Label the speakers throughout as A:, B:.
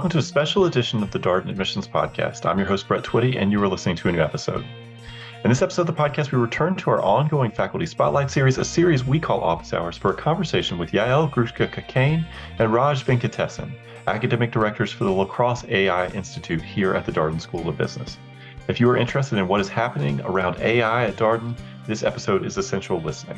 A: welcome to a special edition of the Darden Admissions Podcast. I'm your host, Brett Twitty, and you are listening to a new episode. In this episode of the podcast, we return to our ongoing Faculty Spotlight series, a series we call Office Hours, for a conversation with Yael Grushka-Kane and Raj Venkatesan, academic directors for the LaCross AI Institute here at the Darden School of Business. If you are interested in what is happening around AI at Darden, this episode is essential listening.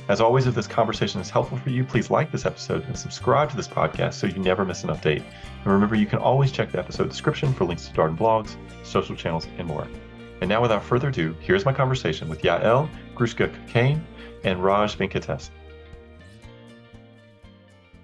A: As always, if this conversation is helpful for you, please like this episode and subscribe to this podcast so you never miss an update. And remember, you can always check the episode description for links to Darden blogs, social channels, and more. And now, without further ado, here's my conversation with Yael Grushka-Kane and Raj Venkatesan.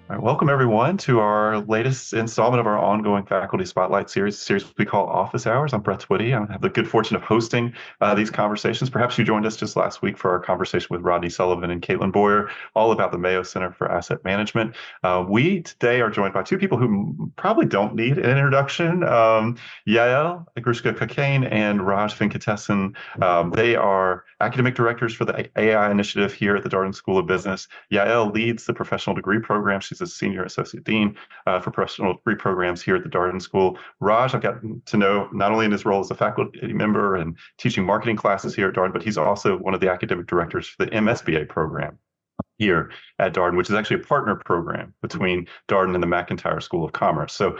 A: All right, welcome everyone to our latest installment of our ongoing Faculty Spotlight series, a series we call Office Hours. I'm Brett Twitty. I have the good fortune of hosting these conversations. Perhaps you joined us just last week for our conversation with Rodney Sullivan and Caitlin Boyer, all about the Mayo Center for Asset Management. We today are joined by two people who probably don't need an introduction, Yael Grushka-Kane and Raj Venkatesan. They are academic directors for the AI initiative here at the Darden School of Business. Yael leads the professional degree program. She's a senior associate dean for professional degree programs here at the Darden School. Raj, I've gotten to know not only in his role as a faculty member and teaching marketing classes here at Darden, but he's also one of the academic directors for the MSBA program here at Darden, which is actually a partner program between Darden and the McIntire School of Commerce. So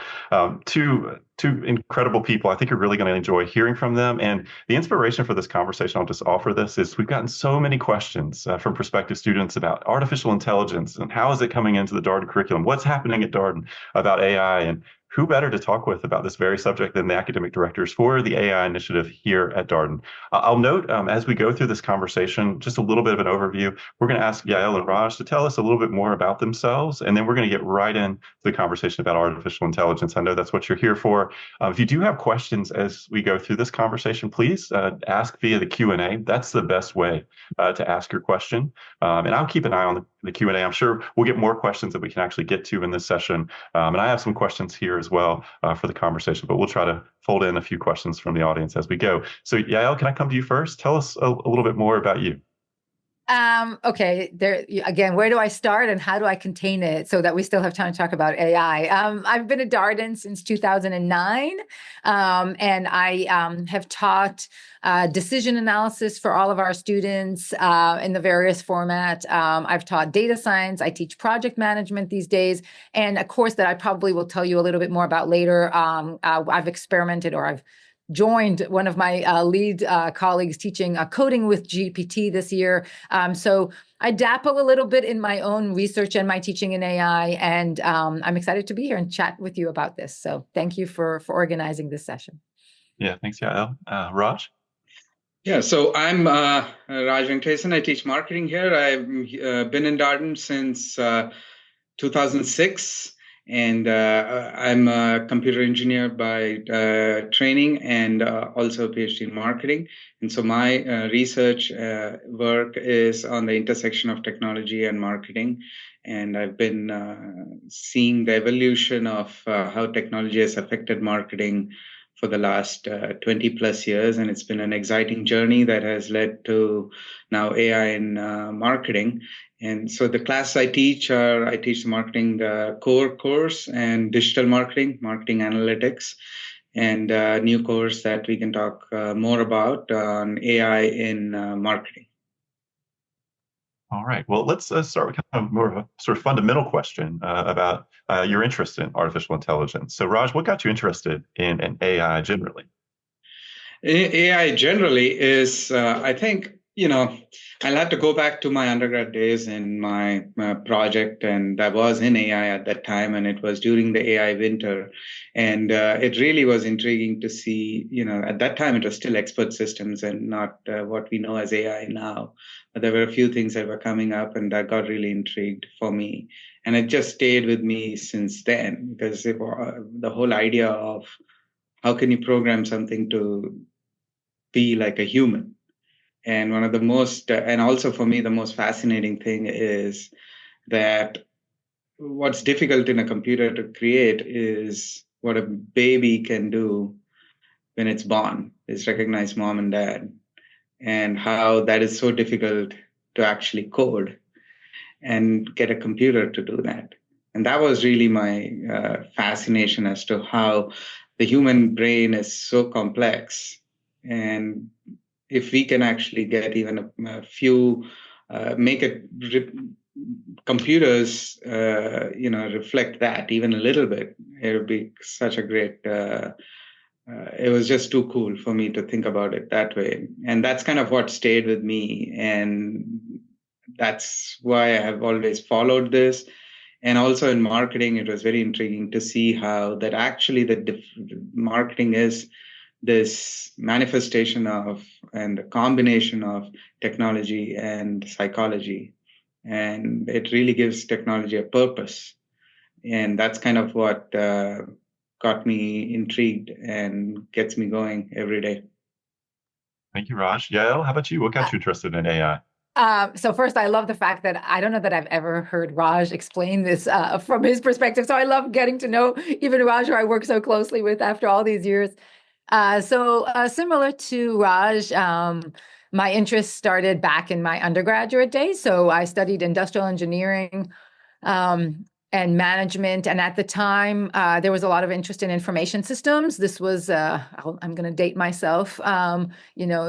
A: two incredible people. I think you're really going to enjoy hearing from them. And the inspiration for this conversation, I'll just offer this, is we've gotten so many questions from prospective students about artificial intelligence and how is it coming into the Darden curriculum? What's happening at Darden about AI? And who better to talk with about this very subject than the academic directors for the AI initiative here at Darden? I'll note as we go through this conversation, just a little bit of an overview. We're going to ask Yael and Raj to tell us a little bit more about themselves, and then we're going to get right into the conversation about artificial intelligence. I know that's what you're here for. If you do have questions as we go through this conversation, please ask via the Q&A. That's the best way to ask your question. And I'll keep an eye on the Q&A. I'm sure we'll get more questions that we can actually get to in this session. And I have some questions here as well for the conversation, but we'll try to fold in a few questions from the audience as we go. So Yael, can I come to you first? Tell us a little bit more about you.
B: Okay, there again, where do I start and how do I contain it so that we still have time to talk about AI? I've been at Darden since 2009, and I have taught decision analysis for all of our students in the various formats. I've taught data science. I teach project management these days, and a course that I probably will tell you a little bit more about later. I've experimented, or I've joined one of my lead colleagues teaching coding with GPT this year. So I dabble a little bit in my own research and my teaching in AI, and I'm excited to be here and chat with you about this. So thank you for organizing this session.
A: Yeah, thanks, Yael. Raj?
C: Yeah, so I'm Raj Venkatesan. I teach marketing here. I've been in Darden since 2006. And I'm a computer engineer by training and also a PhD in marketing. And so my research work is on the intersection of technology and marketing. And I've been seeing the evolution of how technology has affected marketing for the last 20 plus years. And it's been an exciting journey that has led to now AI in marketing. And so the classes I teach the marketing core course and digital marketing analytics, and a new course that we can talk more about on AI in marketing.
A: All right. Well, let's start with kind of more of a sort of fundamental question about your interest in artificial intelligence. So, Raj, what got you interested in AI generally?
C: AI generally is, I think, I'll have to go back to my undergrad days in my project, and I was in AI at that time, and it was during the AI winter. And it really was intriguing to see, at that time it was still expert systems and not what we know as AI now. But there were a few things that were coming up, and that got really intrigued for me. And it just stayed with me since then, because the whole idea of how can you program something to be like a human. And one of the most, and also for me, the most fascinating thing is that what's difficult in a computer to create is what a baby can do when it's born, is recognize mom and dad, and how that is so difficult to actually code and get a computer to do that. And that was really my fascination as to how the human brain is so complex. And if we can actually get even a few, make it computers, reflect that even a little bit, it would be such a great. It was just too cool for me to think about it that way, and that's kind of what stayed with me, and that's why I have always followed this. And also in marketing, it was very intriguing to see how that actually marketing is this manifestation of and the combination of technology and psychology. And it really gives technology a purpose. And that's kind of what got me intrigued and gets me going every day.
A: Thank you, Raj. Yael, how about you? What got you interested in AI?
B: So first, I love the fact that I don't know that I've ever heard Raj explain this from his perspective. So I love getting to know even Raj, who I work so closely with after all these years. Similar to Raj, my interest started back in my undergraduate days. So I studied industrial engineering. And management. And at the time, there was a lot of interest in information systems. This was, I'm going to date myself,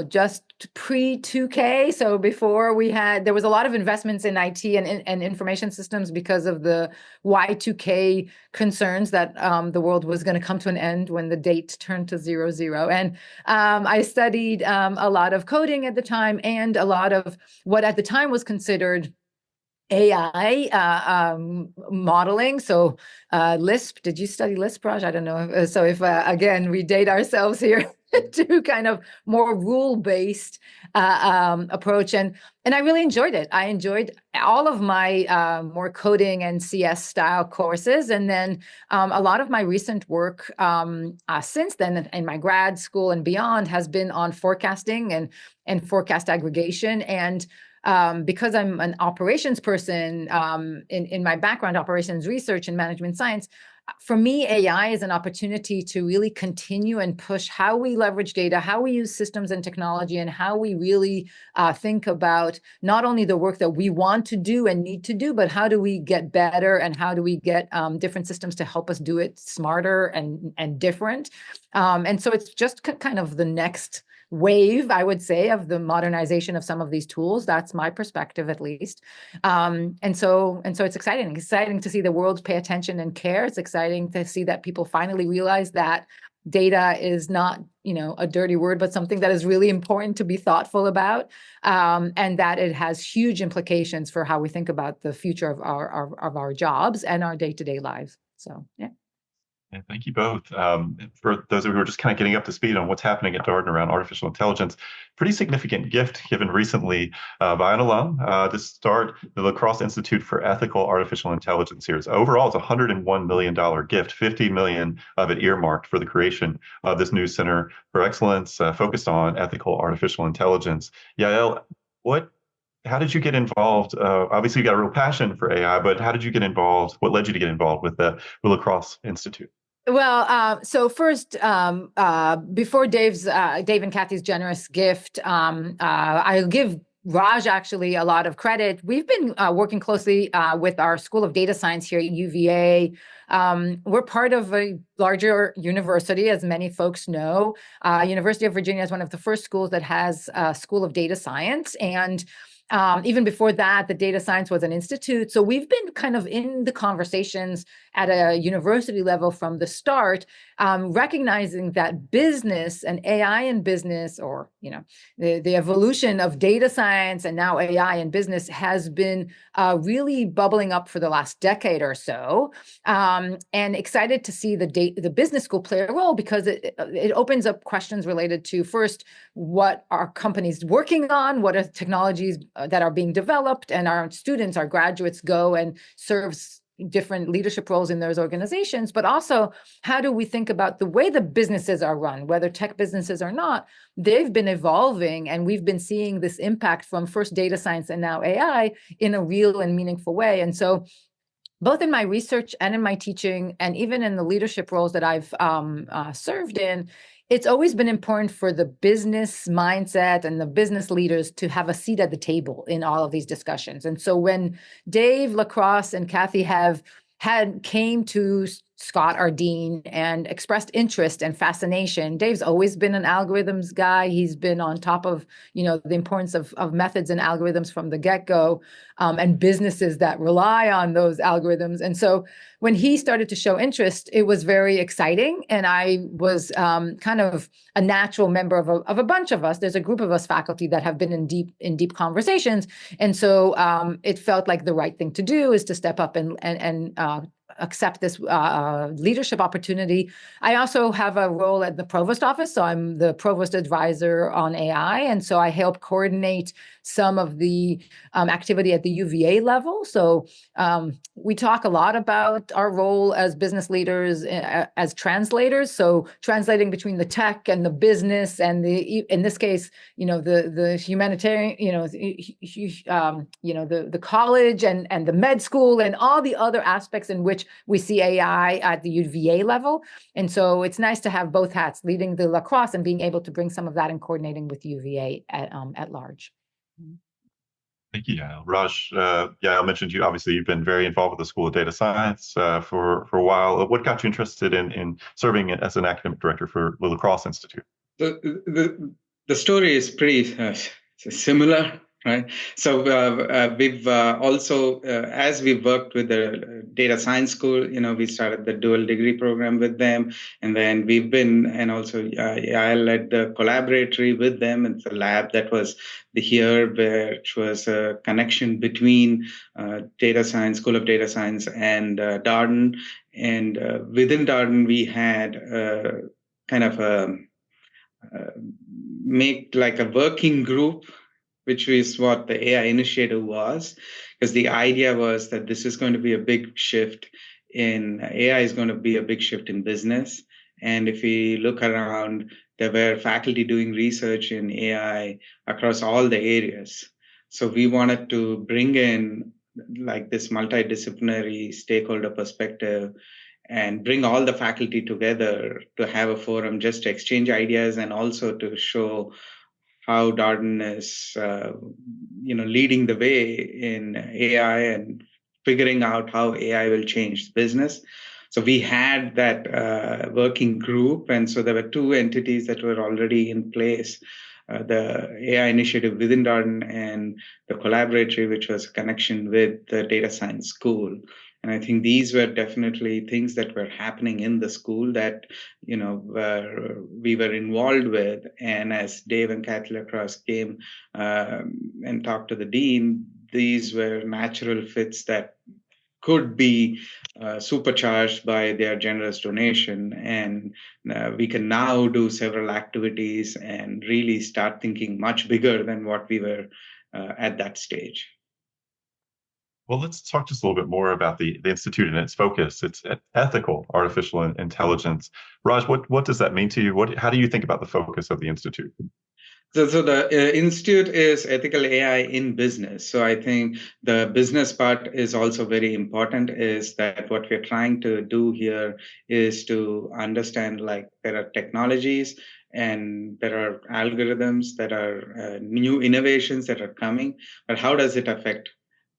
B: just pre-2K. So before there was a lot of investments in IT and information systems because of the Y2K concerns that the world was going to come to an end when the date turned to 00. And I studied a lot of coding at the time and a lot of what at the time was considered AI modeling. So Lisp, did you study Lisp, Raj? I don't know. So if, again, we date ourselves here to kind of more rule-based approach. And I really enjoyed it. I enjoyed all of my more coding and CS style courses. And then a lot of my recent work since then in my grad school and beyond has been on forecasting and forecast aggregation. And because I'm an operations person in my background, operations research and management science, for me, AI is an opportunity to really continue and push how we leverage data, how we use systems and technology, and how we really think about not only the work that we want to do and need to do, but how do we get better and how do we get different systems to help us do it smarter and different. And so it's just kind of the next wave, I would say, of the modernization of some of these tools. That's my perspective, at least. And so it's exciting to see the world pay attention and care. It's exciting to see that people finally realize that data is not, a dirty word, but something that is really important to be thoughtful about, and that it has huge implications for how we think about the future of our jobs and our day-to-day lives. So, yeah.
A: Yeah, thank you both. For those of you who are just kind of getting up to speed on what's happening at Darden around artificial intelligence, pretty significant gift given recently by an alum to start the LaCross Institute for Ethical Artificial Intelligence series. Overall, it's a $101 million gift, $50 million of it earmarked for the creation of this new Center for Excellence focused on ethical artificial intelligence. Yael, how did you get involved? Obviously, you got a real passion for AI, but how did you get involved? What led you to get involved with the LaCross Institute?
B: Well, so first, before Dave and Kathy's generous gift, I'll give Raj actually a lot of credit. We've been working closely with our School of Data Science here at UVA. We're part of a larger university, as many folks know. University of Virginia is one of the first schools that has a School of Data Science. And even before that, the data science was an institute. So we've been kind of in the conversations at a university level from the start, recognizing that business and AI in business, or the evolution of data science and now AI in business has been really bubbling up for the last decade or so, and excited to see the business school play a role because it opens up questions related to, first, what are companies working on, what are technologies that are being developed, and our students, our graduates, go and serve different leadership roles in those organizations, but also how do we think about the way the businesses are run, whether tech businesses or not. They've been evolving, and we've been seeing this impact from first data science and now AI in a real and meaningful way. And so both in my research and in my teaching, and even in the leadership roles that I've served in, it's always been important for the business mindset and the business leaders to have a seat at the table in all of these discussions. And so when Dave, LaCross, and Kathy have came to Scott, our dean, and expressed interest and fascination. Dave's always been an algorithms guy. He's been on top of, the importance of methods and algorithms from the get-go, and businesses that rely on those algorithms. And so when he started to show interest, it was very exciting. And I was kind of a natural member of a bunch of us. There's a group of us faculty that have been in deep conversations. And so it felt like the right thing to do is to step up and accept this leadership opportunity. I also have a role at the provost office. So I'm the provost advisor on AI. And so I help coordinate some of the activity at the UVA level. So we talk a lot about our role as business leaders, as translators. So translating between the tech and the business and in this case, the humanitarian, the college and the med school and all the other aspects in which we see AI at the UVA level. And so it's nice to have both hats, leading the LaCross and being able to bring some of that and coordinating with UVA at large.
A: Thank you, Yael. Raj, Yael mentioned obviously you've been very involved with the School of Data Science for a while. What got you interested in serving as an academic director for the LaCross Institute?
C: The story is pretty similar, right? So we've also, as we've worked with the data science school, we started the dual degree program with them, and then we've been, and also I led the collaboratory with them. It's a lab that was here, which was a connection between data science, School of Data Science, and Darden. And within Darden, we had kind of make like a working group, which is what the AI initiative was, because the idea was that this is going to be a big shift in AI is going to be a big shift in business. And if we look around, there were faculty doing research in AI across all the areas. So we wanted to bring in like this multidisciplinary stakeholder perspective and bring all the faculty together to have a forum just to exchange ideas and also to show how Darden is, leading the way in AI and figuring out how AI will change business. So we had that working group, and so there were two entities that were already in place. The AI initiative within Darden and the collaboratory, which was a connection with the data science school. And I think these were definitely things that were happening in the school that, we were involved with. And as Dave and Kathy LaCross came and talked to the dean, these were natural fits that could be supercharged by their generous donation. And we can now do several activities and really start thinking much bigger than what we were at that stage.
A: Well, let's talk just a little bit more about the Institute and its focus. It's ethical artificial intelligence. Raj, what does that mean to you? How do you think about the focus of the Institute?
C: So the Institute is ethical AI in business. So I think the business part is also very important, is that what we're trying to do here is to understand, like, there are technologies and there are algorithms that are new innovations that are coming, but how does it affect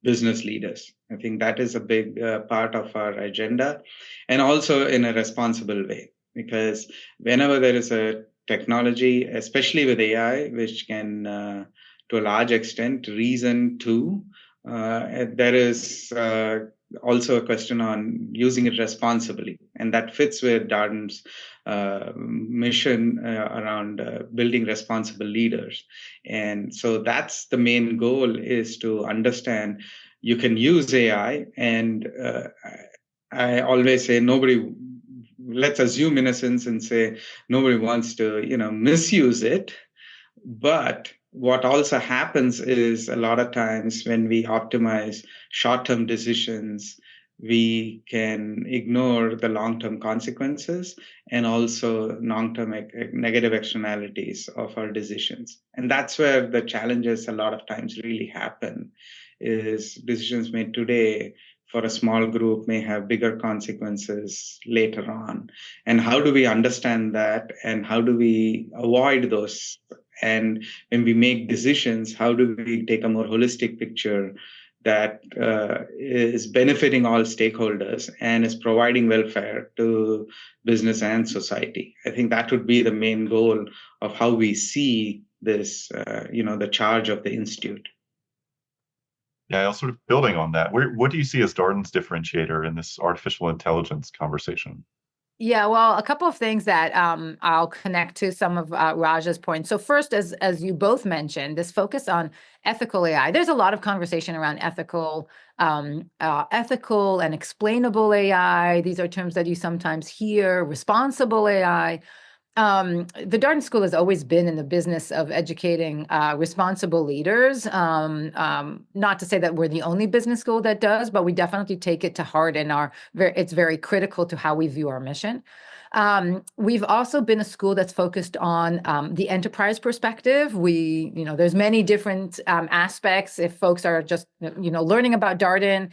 C: business leaders? I think that is a big part of our agenda, and also in a responsible way, because whenever there is a technology, especially with AI, which can, to a large extent, reason too, there is also a question on using it responsibly. And that fits with Darden's mission around building responsible leaders. And so that's the main goal, is to understand you can use AI. And I always say let's assume innocence and say nobody wants to, misuse it. But what also happens is a lot of times when we optimize short-term decisions, we can ignore the long-term consequences and also long-term negative externalities of our decisions. And that's where the challenges a lot of times really happen, is decisions made today for a small group may have bigger consequences later on. And how do we understand that? And how do we avoid those? And when we make decisions, how do we take a more holistic picture that is benefiting all stakeholders and is providing welfare to business and society. I think that would be the main goal of how we see this, the charge of the institute.
A: Yeah, sort of building on that, what do you see as Darden's differentiator in this artificial intelligence conversation?
B: Yeah, well, a couple of things that I'll connect to some of Raja's points. So first, as you both mentioned, this focus on ethical AI. There's a lot of conversation around ethical and explainable AI. These are terms that you sometimes hear. Responsible AI. The Darden School has always been in the business of educating responsible leaders. Not to say that we're the only business school that does, but we definitely take it to heart, and it's very critical to how we view our mission. We've also been a school that's focused on the enterprise perspective. There's many different aspects. If folks are just, learning about Darden,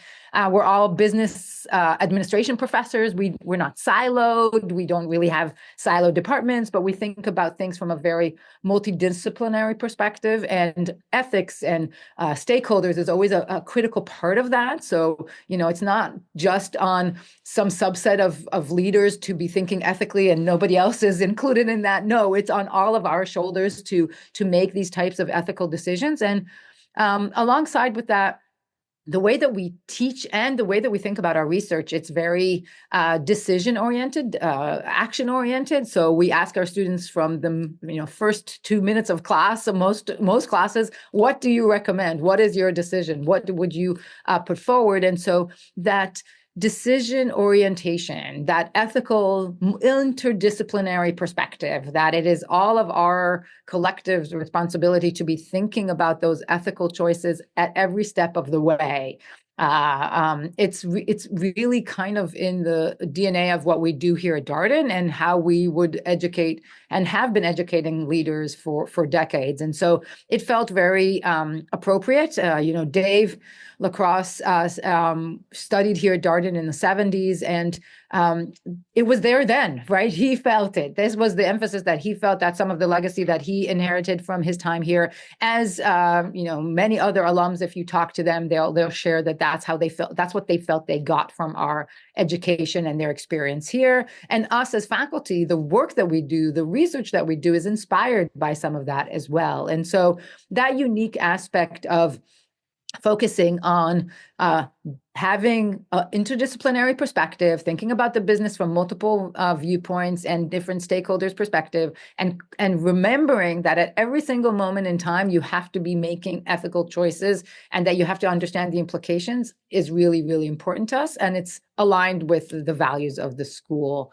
B: we're all business administration professors. We're not siloed. We don't really have siloed departments, but we think about things from a very multidisciplinary perspective, and ethics and stakeholders is always a critical part of that. So, it's not just on some subset of leaders to be thinking ethically and nobody else is included in that. No, it's on all of our shoulders to make these types of ethical decisions. And alongside with that, the way that we teach and the way that we think about our research, it's very decision-oriented, action-oriented. So we ask our students from the first 2 minutes of class, so most classes, what do you recommend? What is your decision? What would you put forward? And so that decision orientation, that ethical interdisciplinary perspective, that it is all of our collective responsibility to be thinking about those ethical choices at every step of the way. It's really kind of in the DNA of what we do here at Darden and how we would educate and have been educating leaders for decades. And so it felt very appropriate. Dave LaCross studied here at Darden in the 70s, and it was there then, right? He felt it. This was the emphasis that he felt, that some of the legacy that he inherited from his time here. As many other alums, if you talk to them, they'll share that that's how they felt. That's what they felt they got from our education and their experience here. And us as faculty, the work that we do, the research that we do is inspired by some of that as well. And so that unique aspect of focusing on having an interdisciplinary perspective, thinking about the business from multiple viewpoints and different stakeholders' perspective, and remembering that at every single moment in time, you have to be making ethical choices and that you have to understand the implications is really, really important to us. And it's aligned with the values of the school.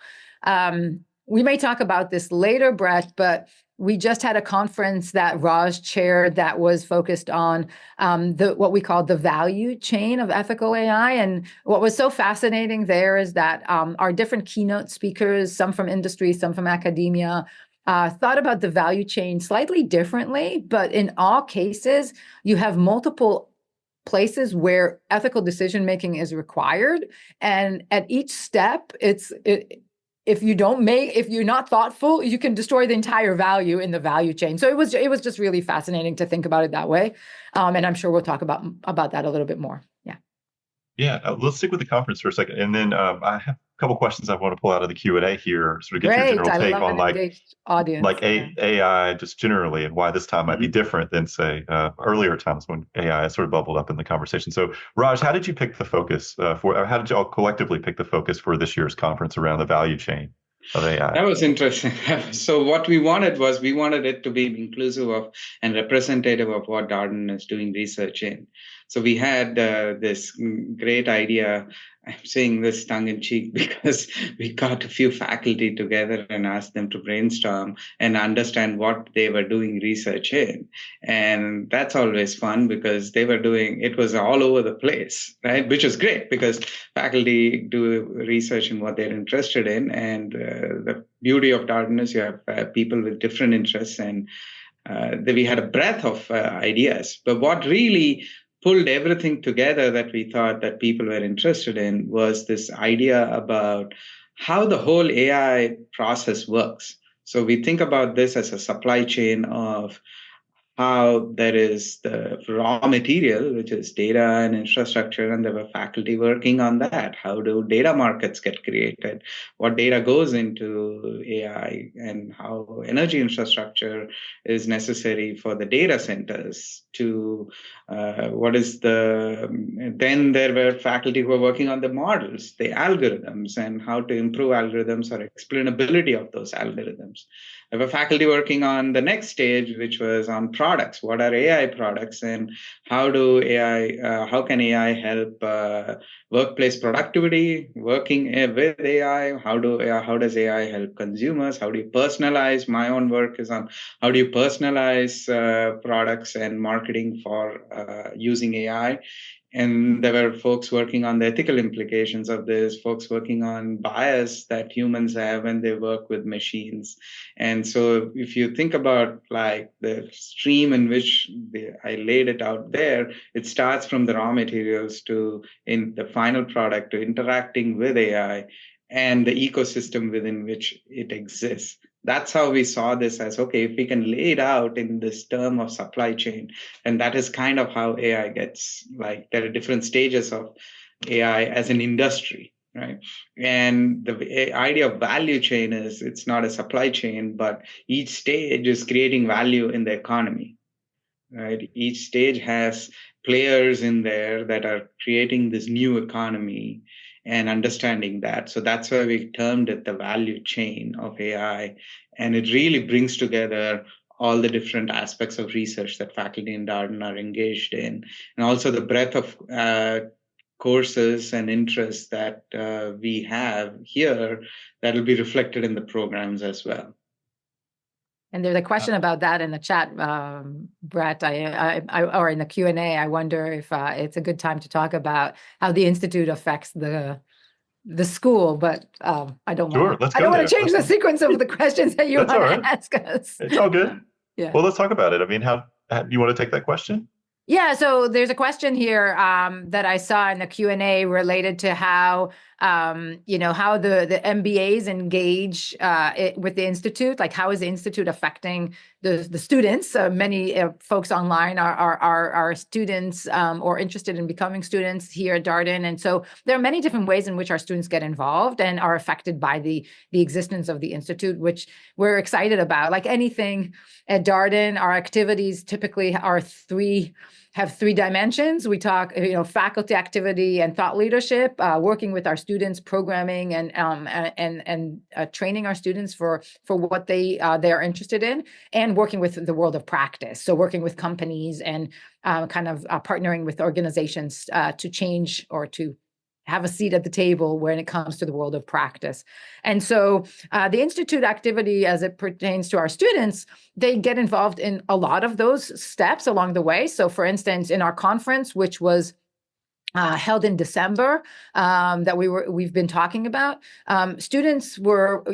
B: We may talk about this later, Brett, but we just had a conference that Raj chaired that was focused on what we call the value chain of ethical AI. And what was so fascinating there is that our different keynote speakers, some from industry, some from academia, thought about the value chain slightly differently. But in all cases, you have multiple places where ethical decision-making is required. And at each step, if you're not thoughtful, you can destroy the entire value in the value chain. So it was just really fascinating to think about it that way. And I'm sure we'll talk about that a little bit more. Yeah.
A: Yeah. Let's stick with the conference for a second. And then I have a couple questions I want to pull out of the Q&A here, sort of get your general take on
B: audience.
A: AI just generally, and why this time might be different than, say, earlier times when AI sort of bubbled up in the conversation. So Raj, how did you pick the focus how did you all collectively pick the focus for this year's conference around the value chain of AI?
C: That was interesting. So what we wanted it to be inclusive of and representative of what Darden is doing research in. So we had this great idea. I'm saying this tongue in cheek because we got a few faculty together and asked them to brainstorm and understand what they were doing research in. And that's always fun because it was all over the place, right? Which is great because faculty do research in what they're interested in. And the beauty of Darden is you have people with different interests, and we had a breadth of ideas. But what really pulled everything together that we thought that people were interested in was this idea about how the whole AI process works. So we think about this as a supply chain of how there is the raw material, which is data and infrastructure, and there were faculty working on that. How do data markets get created? What data goes into AI, and how energy infrastructure is necessary for the data centers to then there were faculty who were working on the models, the algorithms, and how to improve algorithms or explainability of those algorithms. There were faculty working on the next stage, which was on products. What are AI products, and how can AI help workplace productivity, working with AI? How does AI help consumers? How do you personalize? My own work is on how do you personalize products and marketing for using AI. And there were folks working on the ethical implications of this, folks working on bias that humans have when they work with machines. And so if you think about like the stream in which I laid it out there, it starts from the raw materials to in the final product to interacting with AI and the ecosystem within which it exists. That's how we saw this as, okay, if we can lay it out in this term of supply chain, and that is kind of how AI gets, like, there are different stages of AI as an industry, right? And the idea of value chain is it's not a supply chain, but each stage is creating value in the economy, right? Each stage has players in there that are creating this new economy and understanding that. So that's why we termed it the value chain of AI. And it really brings together all the different aspects of research that faculty in Darden are engaged in, and also the breadth of courses and interests that we have here that will be reflected in the programs as well.
B: And there's a question about that in the chat, Brett, or in the Q&A. I wonder if it's a good time to talk about how the Institute affects the school, but I don't want to change the sequence of the questions that you want to ask us.
A: It's all good.
B: Yeah.
A: Well, let's talk about it. I mean, how you want to take that question?
B: Yeah, so there's a question here that I saw in the Q&A related to how how the MBAs engage with the Institute. Like, how is the Institute affecting the students? Many folks online are students or interested in becoming students here at Darden. And so there are many different ways in which our students get involved and are affected by the existence of the Institute, which we're excited about. Like anything at Darden, our activities typically have three dimensions. We talk, faculty activity and thought leadership, working with our students, programming and training our students for what they are interested in, and working with the world of practice. So working with companies and partnering with organizations to change or to have a seat at the table when it comes to the world of practice. And so the Institute activity, as it pertains to our students, they get involved in a lot of those steps along the way. So for instance, in our conference, which was held in December, that we've been talking about, students were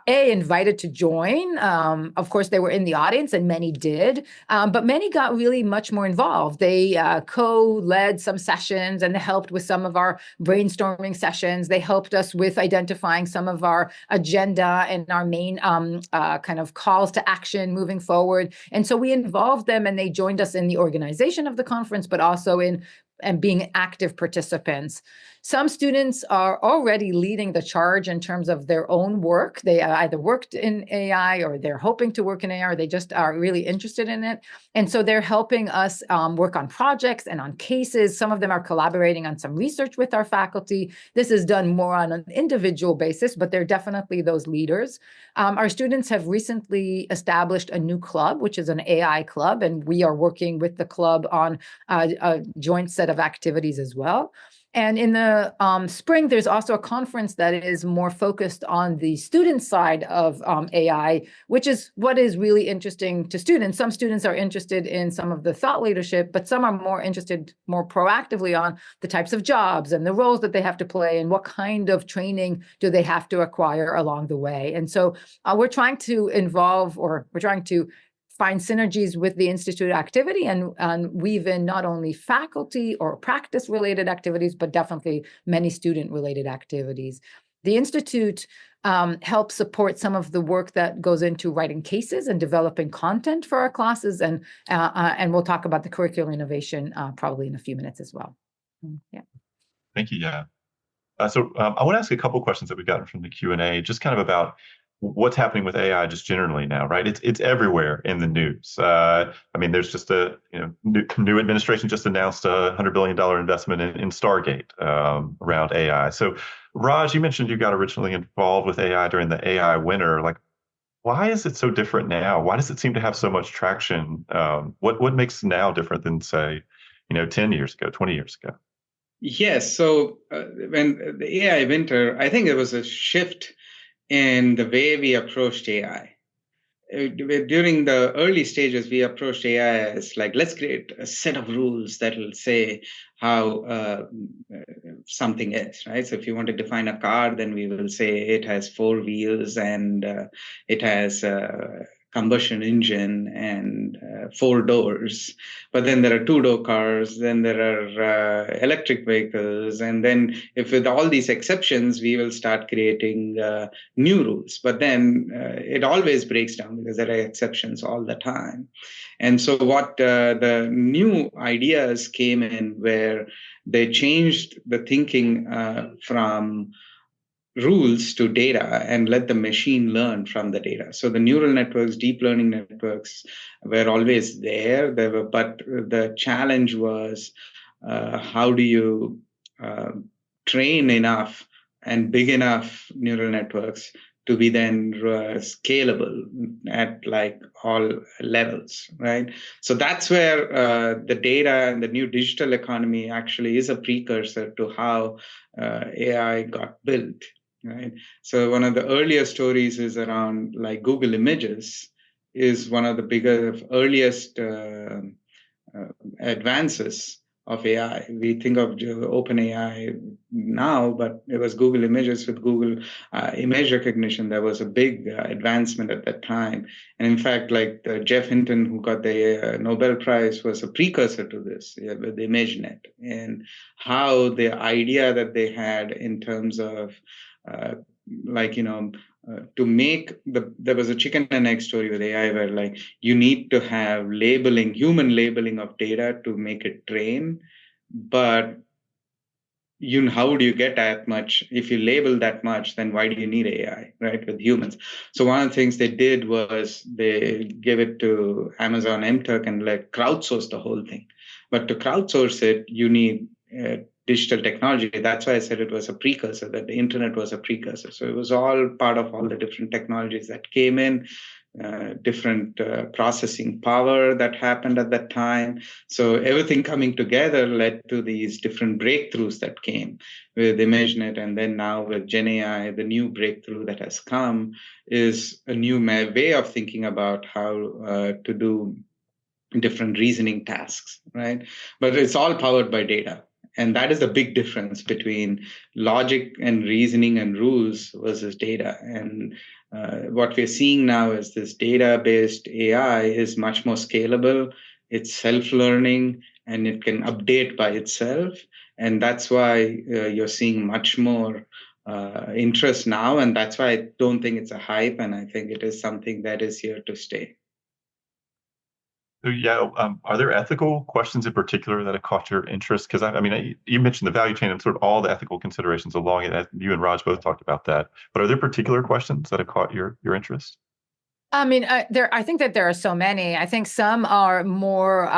B: invited to join. Of course, they were in the audience, and many did, but many got really much more involved. They co-led some sessions, and they helped with some of our brainstorming sessions. They helped us with identifying some of our agenda and our main kind of calls to action moving forward. And so we involved them, and they joined us in the organization of the conference, but also in and being active participants. Some students are already leading the charge in terms of their own work. They either worked in AI, or they're hoping to work in AI, or they just are really interested in it. And so they're helping us work on projects and on cases. Some of them are collaborating on some research with our faculty. This is done more on an individual basis, but they're definitely those leaders. Our students have recently established a new club, which is an AI club, and we are working with the club on a joint set of activities as well. And in the spring, there's also a conference that is more focused on the student side of AI, which is what is really interesting to students. Some students are interested in some of the thought leadership, but some are more interested more proactively on the types of jobs and the roles that they have to play and what kind of training do they have to acquire along the way. And so we're trying to find synergies with the Institute activity and weave in not only faculty or practice-related activities, but definitely many student-related activities. the Institute helps support some of the work that goes into writing cases and developing content for our classes, and we'll talk about the curricular innovation probably in a few minutes as well. Yeah.
A: Thank you. Yeah. I want to ask a couple questions that we've gotten from the Q&A, just kind of about what's happening with AI just generally now, right? It's everywhere in the news. I mean, there's just a new administration just announced a $100 billion investment in Stargate around AI. So, Raj, you mentioned you got originally involved with AI during the AI winter. Like, why is it so different now? Why does it seem to have so much traction? What makes now different than, say, 10 years ago, 20 years ago?
C: Yes. So when the AI winter, I think there was a shift in the way we approached AI. During the early stages, we approached AI as like, let's create a set of rules that will say how something is, right? So if you want to define a car, then we will say it has four wheels and it has a combustion engine and four doors. But then there are two-door cars, then there are electric vehicles. And then if with all these exceptions, we will start creating new rules. But then it always breaks down because there are exceptions all the time. And so what the new ideas came in where they changed the thinking from rules to data and let the machine learn from the data. So the neural networks, deep learning networks were always there. But the challenge was how do you train enough and big enough neural networks to be then scalable at like all levels, right? So that's where the data and the new digital economy actually is a precursor to how AI got built, right? So one of the earlier stories is around like Google Images is one of the earliest advances of AI. We think of OpenAI now, but it was Google Images with Google image recognition. That was a big advancement at that time. And in fact, like Jeff Hinton, who got the Nobel Prize, was a precursor to this with ImageNet, and how the idea that they had in terms of to make there was a chicken and egg story with AI where like you need to have labeling, human labeling of data to make it train, but how do you get that much? If you label that much, then why do you need AI, right, with humans? So one of the things they did was they gave it to Amazon MTurk and like crowdsource the whole thing. But to crowdsource it, you need digital technology. That's why I said it was a precursor, that the internet was a precursor. So it was all part of all the different technologies that came in, different processing power that happened at that time. So everything coming together led to these different breakthroughs that came with ImageNet. And then now with GenAI, the new breakthrough that has come is a new way of thinking about how to do different reasoning tasks, right? But it's all powered by data. And that is the big difference between logic and reasoning and rules versus data. And what we're seeing now is this data-based AI is much more scalable. It's self-learning and it can update by itself. And that's why you're seeing much more interest now. And that's why I don't think it's a hype. And I think it is something that is here to stay.
A: So, yeah, are there ethical questions in particular that have caught your interest? Because I mean, you mentioned the value chain and sort of all the ethical considerations along it. You and Raj both talked about that. But are there particular questions that have caught your interest?
B: I mean, I think that there are so many. I think some are more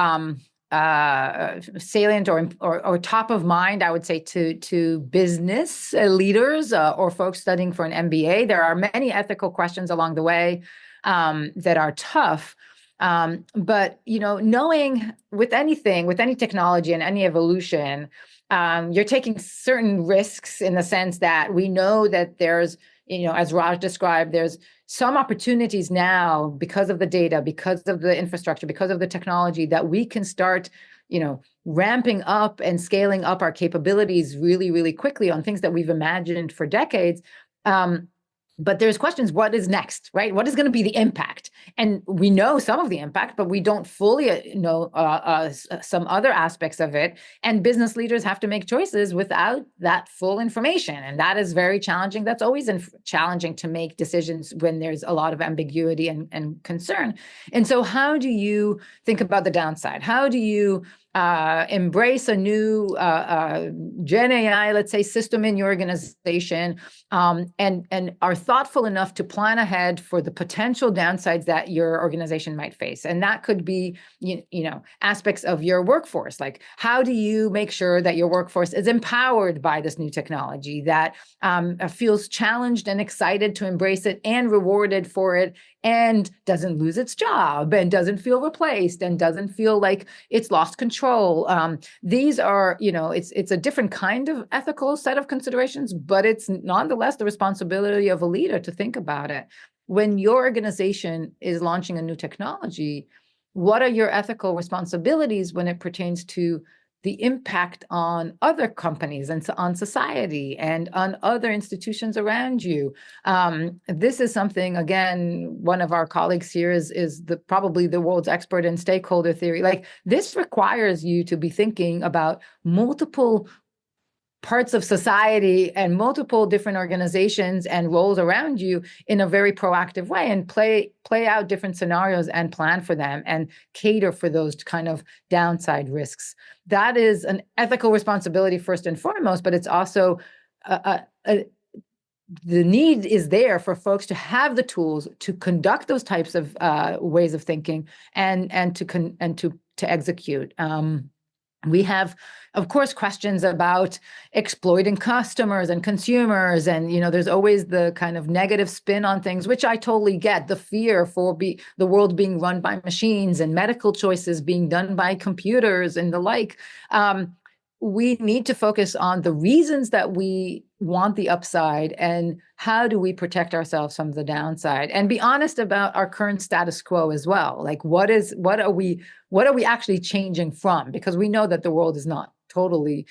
B: salient or top of mind, I would say, to business leaders or folks studying for an MBA. There are many ethical questions along the way that are tough. But, knowing with anything, with any technology and any evolution, you're taking certain risks in the sense that we know that there's, as Raj described, there's some opportunities now because of the data, because of the infrastructure, because of the technology that we can start, ramping up and scaling up our capabilities really, really quickly on things that we've imagined for decades. But there's questions, what is next, right? What is going to be the impact? And we know some of the impact, but we don't fully know some other aspects of it. And business leaders have to make choices without that full information. And that is very challenging. That's always challenging to make decisions when there's a lot of ambiguity and concern. And so how do you think about the downside? How do you embrace a new Gen AI, let's say, system in your organization, and are thoughtful enough to plan ahead for the potential downsides that your organization might face? And that could be, aspects of your workforce. Like, how do you make sure that your workforce is empowered by this new technology, that feels challenged and excited to embrace it and rewarded for it, and doesn't lose its job and doesn't feel replaced and doesn't feel like it's lost control? These are, it's a different kind of ethical set of considerations, but it's nonetheless the responsibility of a leader to think about it. When your organization is launching a new technology, what are your ethical responsibilities when it pertains to the impact on other companies and on society and on other institutions around you? This is something, again, one of our colleagues here is probably the world's expert in stakeholder theory. Like, this requires you to be thinking about multiple parts of society and multiple different organizations and roles around you in a very proactive way, and play out different scenarios and plan for them and cater for those kind of downside risks. That is an ethical responsibility first and foremost, but it's also the need is there for folks to have the tools to conduct those types of ways of thinking and to execute. We have, of course, questions about exploiting customers and consumers. And, there's always the kind of negative spin on things, which I totally get. The fear for the world being run by machines and medical choices being done by computers and the like. We need to focus on the reasons that we want the upside and how do we protect ourselves from the downside, and be honest about our current status quo as well. Like, what are we actually changing from? Because we know that the world is not totally,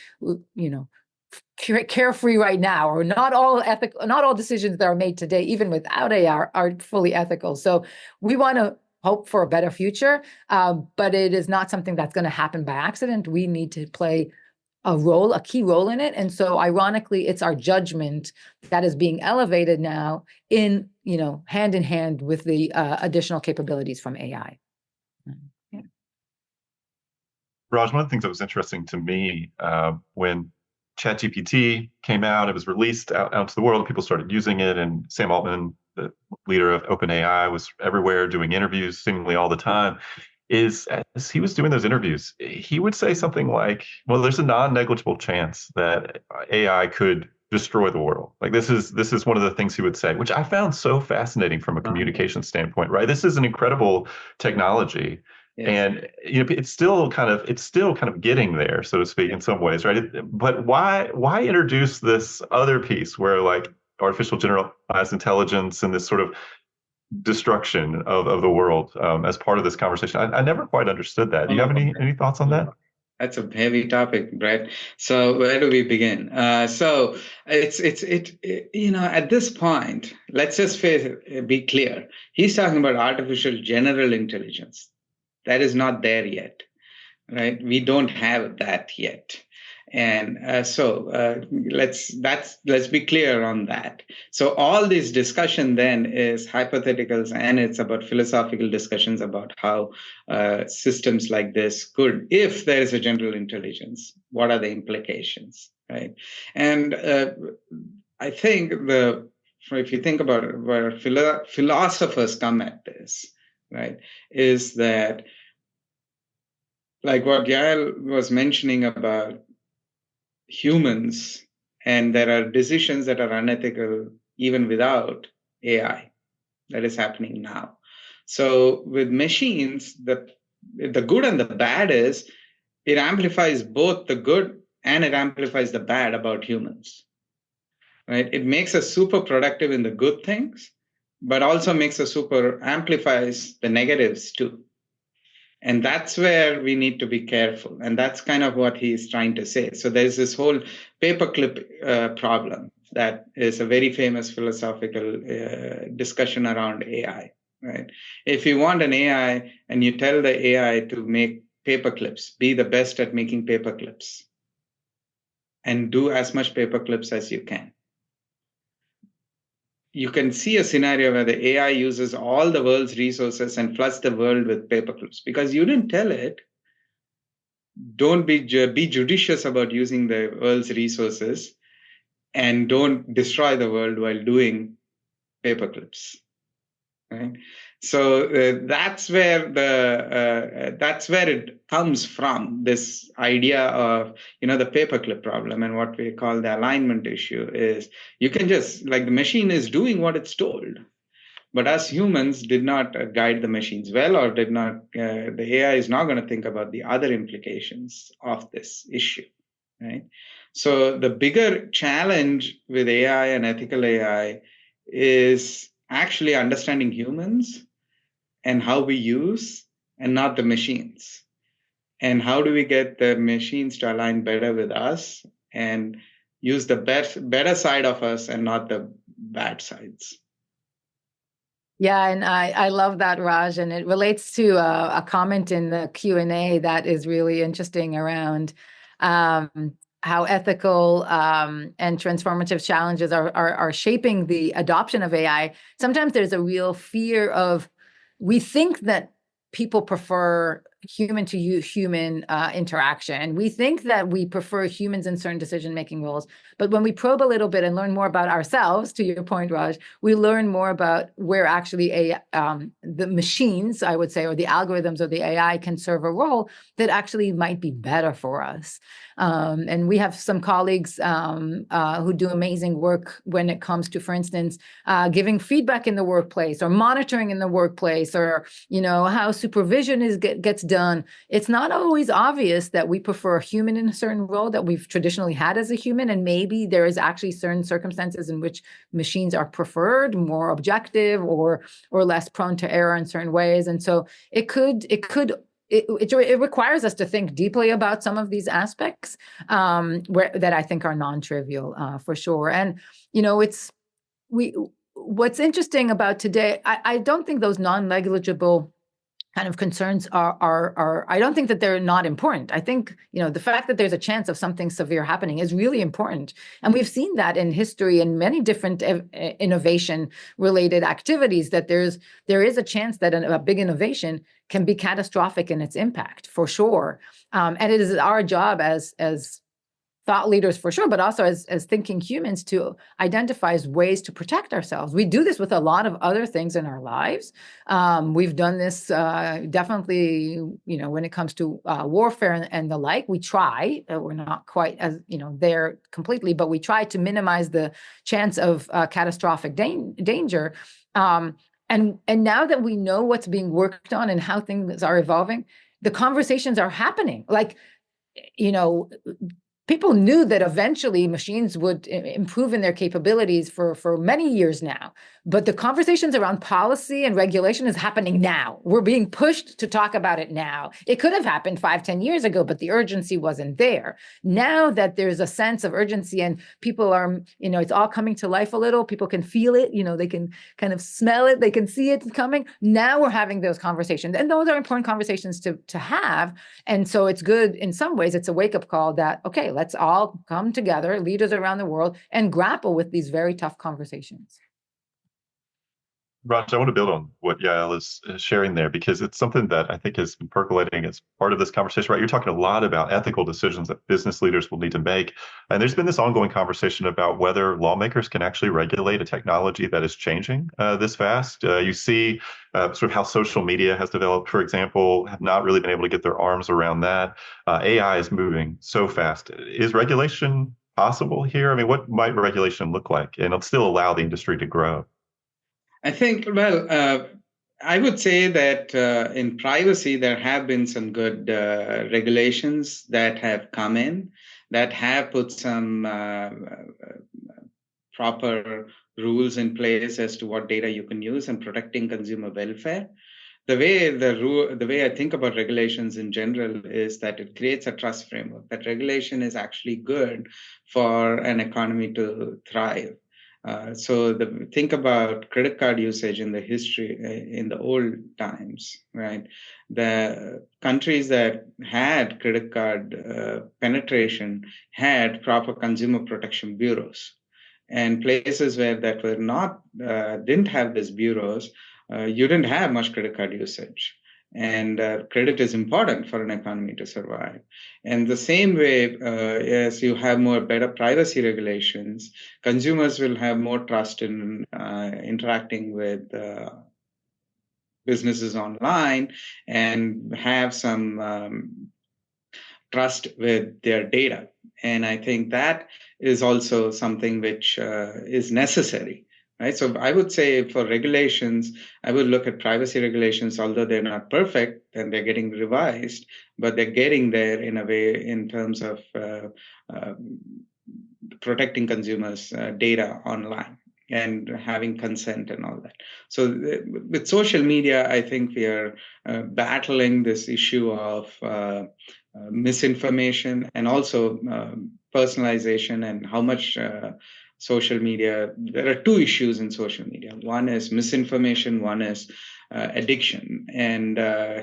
B: carefree right now, or not all decisions that are made today, even without AI, are fully ethical. So we want to hope for a better future, but it is not something that's going to happen by accident. We need to play a key role in it. And so ironically, it's our judgment that is being elevated now in, hand in hand with the additional capabilities from AI. Yeah.
A: Raj, one of the things that was interesting to me when ChatGPT came out, it was released out to the world, people started using it, and Sam Altman, the leader of OpenAI, was everywhere doing interviews seemingly all the time. Is as he was doing those interviews, he would say something like, well, there's a non-negligible chance that AI could destroy the world. Like, this is one of the things he would say, which I found so fascinating from a communication standpoint, right? This is an incredible technology. Yes. And it's still kind of getting there, so to speak, in some ways, right? But why introduce this other piece where, like, artificial generalized intelligence and this sort of destruction of the world as part of this conversation? I never quite understood that. Do you have any thoughts on that?
C: That's a heavy topic, Brett. So where do we begin? So it's at this point, let's just be clear. He's talking about artificial general intelligence. That is not there yet, right? We don't have that yet. And so let's be clear on that. So all this discussion then is hypotheticals, and it's about philosophical discussions about how systems like this could, if there is a general intelligence, what are the implications, right? And I think if you think about it, where philosophers come at this, right, is that, like what Yael was mentioning about humans, and there are decisions that are unethical even without AI. That is happening now. So with machines, the good and the bad is it amplifies both the good and it amplifies the bad about humans, right? It makes us super productive in the good things, but also makes us amplifies the negatives too. And that's where we need to be careful. And that's kind of what he's trying to say. So there's this whole paperclip problem. that is a very famous philosophical discussion around AI, right? If you want an AI and you tell the AI to make paper clips, be the best at making paper clips, and do as much paper clips as you can. You can see a scenario where the AI uses all the world's resources and floods the world with paper clips because you didn't tell it. Don't be judicious about using the world's resources, and don't destroy the world while doing paper clips. Right? So that's where it comes from. This idea of the paperclip problem, and what we call the alignment issue is you can just, like, the machine is doing what it's told, but us humans did not guide the machines well, or did not. The AI is not going to think about the other implications of this issue, right? So the bigger challenge with AI and ethical AI is actually understanding humans and how we use, and not the machines. And how do we get the machines to align better with us and use the better side of us and not the bad sides?
B: Yeah, and I love that, Raj, and it relates to a comment in the Q&A that is really interesting around how ethical and transformative challenges are shaping the adoption of AI. Sometimes there's a real fear of, we think that people prefer human to human interaction. We think that we prefer humans in certain decision-making roles. But when we probe a little bit and learn more about ourselves, to your point, Raj, we learn more about where actually the machines, I would say, or the algorithms or the AI can serve a role that actually might be better for us. And we have some colleagues who do amazing work when it comes to, for instance, giving feedback in the workplace, or monitoring in the workplace, or how supervision gets done. It's not always obvious that we prefer a human in a certain role that we've traditionally had as a human, and maybe there is actually certain circumstances in which machines are preferred, more objective, or less prone to error in certain ways. And so it requires us to think deeply about some of these aspects that I think are non-trivial for sure. And what's interesting about today, I don't think those non-negligible kind of concerns are I don't think that they're not important. I think, the fact that there's a chance of something severe happening is really important. And we've seen that in history in many different innovation related activities, that there is a chance that a big innovation can be catastrophic in its impact, for sure. And it is our job as thought leaders, for sure, but also as thinking humans, to identify ways to protect ourselves. We do this with a lot of other things in our lives. We've done this definitely, when it comes to warfare and the like. We try. We're not quite as there completely, but we try to minimize the chance of catastrophic danger. And now that we know what's being worked on and how things are evolving, the conversations are happening. Like, people knew that eventually machines would improve in their capabilities for many years now. But the conversations around policy and regulation is happening now. We're being pushed to talk about it now. It could have happened 5-10 years ago, but the urgency wasn't there. Now that there's a sense of urgency and people are, it's all coming to life a little, people can feel it, they can kind of smell it, they can see it coming. Now we're having those conversations. And those are important conversations to have. And so it's good in some ways. It's a wake-up call that, okay, let's all come together, leaders around the world, and grapple with these very tough conversations.
A: Raj, I want to build on what Yael is sharing there, because it's something that I think has been percolating as part of this conversation, right? You're talking a lot about ethical decisions that business leaders will need to make. And there's been this ongoing conversation about whether lawmakers can actually regulate a technology that is changing this fast. You see sort of how social media has developed, for example, have not really been able to get their arms around that. AI is moving so fast. Is regulation possible here? I mean, what might regulation look like? And it'll still allow the industry to grow.
C: I think, I would say that in privacy, there have been some good regulations that have come in that have put some proper rules in place as to what data you can use and protecting consumer welfare. the way I think about regulations in general is that it creates a trust framework, that regulation is actually good for an economy to thrive. Think about credit card usage in the history, in the old times, right? The countries that had credit card penetration had proper consumer protection bureaus, and places where that were not didn't have these bureaus, you didn't have much credit card usage. And credit is important for an economy to survive. And the same way, as you have more better privacy regulations, consumers will have more trust in interacting with businesses online and have some trust with their data. And I think that is also something which is necessary. Right. So I would say for regulations, I would look at privacy regulations, although they're not perfect and they're getting revised, but they're getting there in a way in terms of protecting consumers' data online and having consent and all that. So with social media, I think we are battling this issue of misinformation and also personalization and how much social media. There are two issues in social media. One is misinformation, one is addiction and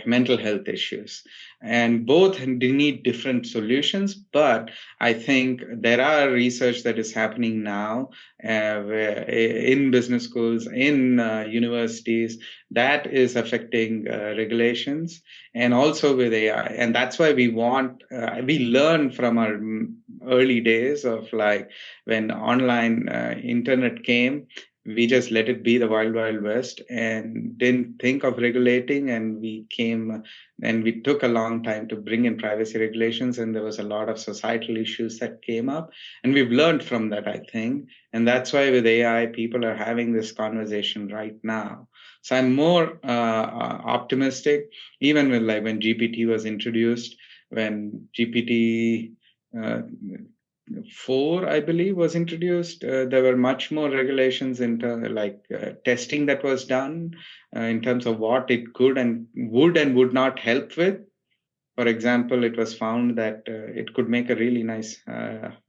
C: mental health issues. And both need different solutions, but I think there are research that is happening now in business schools, in universities, that is affecting regulations and also with AI. And that's why we learn from our early days of like when online internet came. We just let it be the wild, wild west and didn't think of regulating. And we took a long time to bring in privacy regulations. And there was a lot of societal issues that came up. And we've learned from that, I think. And that's why with AI, people are having this conversation right now. So I'm more optimistic, even with like when GPT was introduced, when GPT 4, I believe, was introduced. There were much more regulations in terms like testing that was done in terms of what it could and would not help with. For example, it was found that it could make a really nice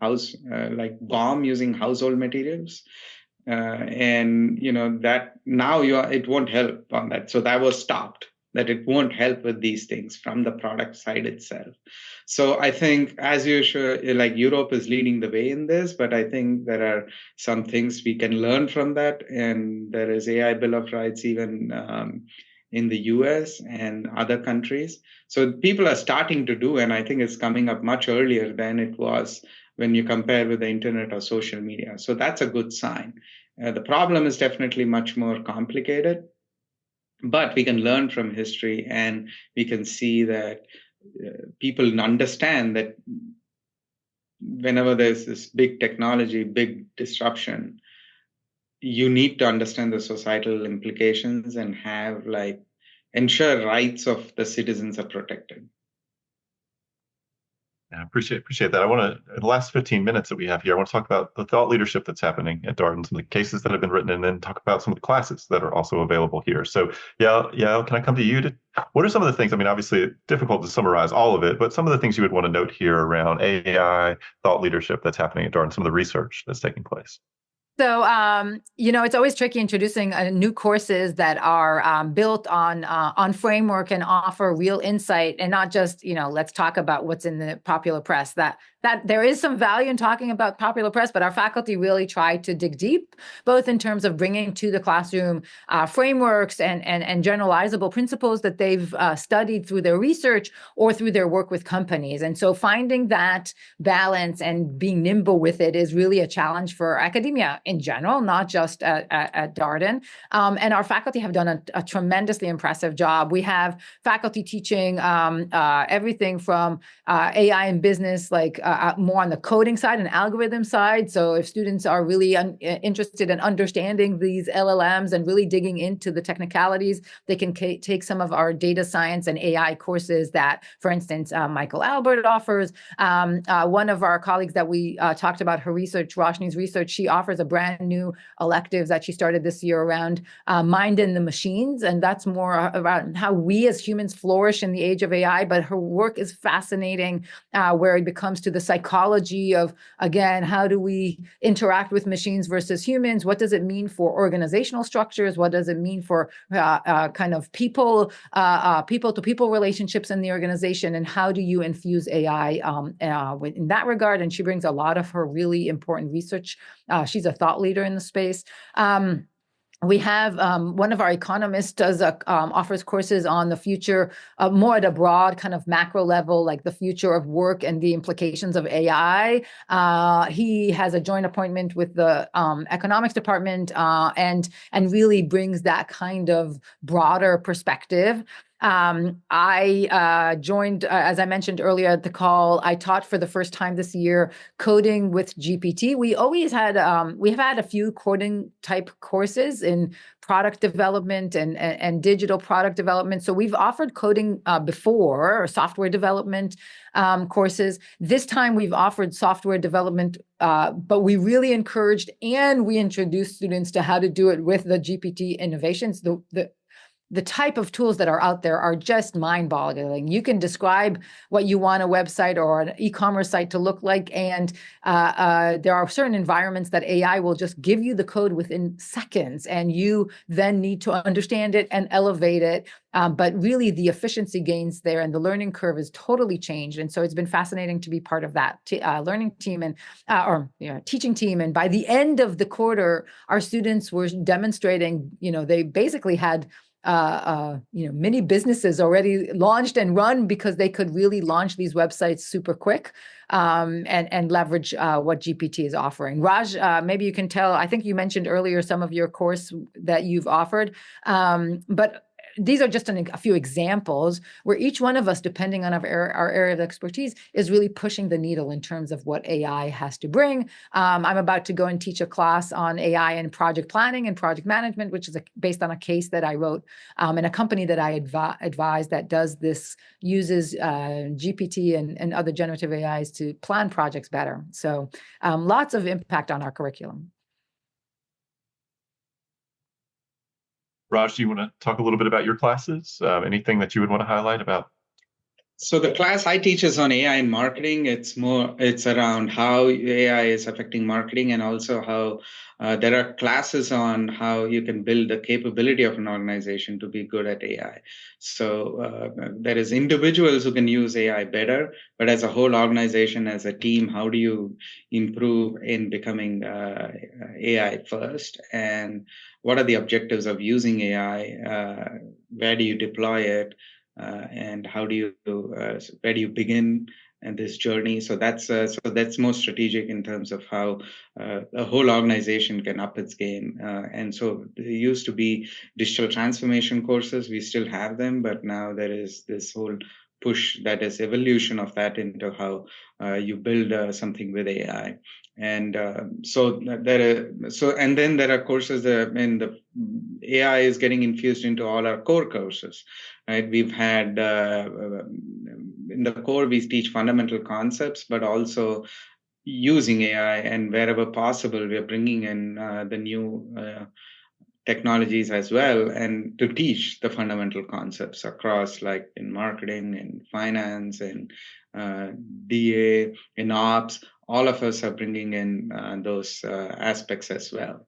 C: house, like bomb using household materials. And that now it won't help on that. So that was stopped, that it won't help with these things from the product side itself. So I think, as usual, like Europe is leading the way in this, but I think there are some things we can learn from that. And there is AI Bill of Rights even in the US and other countries. So people are starting to do, and I think it's coming up much earlier than it was when you compare with the internet or social media. So that's a good sign. The problem is definitely much more complicated, but we can learn from history and we can see that people understand that whenever there's this big technology, big disruption, you need to understand the societal implications and have ensure rights of the citizens are protected.
A: I appreciate that. I want to, in the last 15 minutes that we have here, I want to talk about the thought leadership that's happening at Darden, some of the cases that have been written, and then talk about some of the classes that are also available here. So, yeah, can I come to you? What are some of the things? I mean, obviously, it's difficult to summarize all of it, but some of the things you would want to note here around AI, thought leadership that's happening at Darden, some of the research that's taking place.
B: So, it's always tricky introducing new courses that are built on framework and offer real insight and not just, let's talk about what's in the popular press. That there is some value in talking about popular press, but our faculty really try to dig deep, both in terms of bringing to the classroom frameworks and generalizable principles that they've studied through their research or through their work with companies. And so finding that balance and being nimble with it is really a challenge for academia in general, not just at Darden. And our faculty have done a tremendously impressive job. We have faculty teaching everything from AI and business, more on the coding side and algorithm side. So if students are really interested in understanding these LLMs and really digging into the technicalities, they can take some of our data science and AI courses that, for instance, Michael Albert offers. One of our colleagues that we talked about her research, Roshni's research, she offers a brand new electives that she started this year around mind and the machines. And that's more about how we as humans flourish in the age of AI. But her work is fascinating, where it becomes to the psychology of, again, how do we interact with machines versus humans? What does it mean for organizational structures? What does it mean for kind of people to people relationships in the organization? And how do you infuse AI in that regard? And she brings a lot of her really important research. She's a thought leader in the space. We have one of our economists offers courses on the future, more at a broad kind of macro level, like the future of work and the implications of AI. He has a joint appointment with the economics department and really brings that kind of broader perspective. I joined, as I mentioned earlier at the call, I taught for the first time this year coding with GPT. We always had, we have had a few coding type courses in product development and digital product development. So we've offered coding before, or software development courses. This time we've offered software development, but we really encouraged and we introduced students to how to do it with the GPT innovations. The type of tools that are out there are just mind-boggling. You can describe what you want a website or an e-commerce site to look like, and there are certain environments that AI will just give you the code within seconds, and you then need to understand it and elevate it. But really, the efficiency gains there and the learning curve is totally changed. And so it's been fascinating to be part of that learning team and teaching team. And by the end of the quarter, our students were demonstrating, they basically had many businesses already launched and run because they could really launch these websites super quick and leverage what GPT is offering. Raj, maybe you can tell, I think you mentioned earlier some of your course that you've offered, but these are just a few examples where each one of us, depending on our area of expertise, is really pushing the needle in terms of what AI has to bring. I'm about to go and teach a class on AI and project planning and project management, which is based on a case that I wrote, and a company that I advise that does this, uses GPT and other generative AIs to plan projects better. So lots of impact on our curriculum.
A: Raj, do you want to talk a little bit about your classes? Anything that you would want to highlight about?
C: So the class I teach is on AI in marketing. It's around how AI is affecting marketing, and also how there are classes on how you can build the capability of an organization to be good at AI. So there is individuals who can use AI better, but as a whole organization, as a team, how do you improve in becoming AI first? And what are the objectives of using AI? Where do you deploy it? And how do you where do you begin in this journey? So that's more strategic in terms of how a whole organization can up its game. And so there used to be digital transformation courses. We still have them, but now there is this whole push that is evolution of that into how you build something with AI. And and then there are courses and the AI is getting infused into all our core courses, right? We've had in the core, we teach fundamental concepts, but also using AI, and wherever possible, we are bringing in the new technologies as well, and to teach the fundamental concepts across, like in marketing and finance and DA and ops. All of us are bringing in those aspects as well.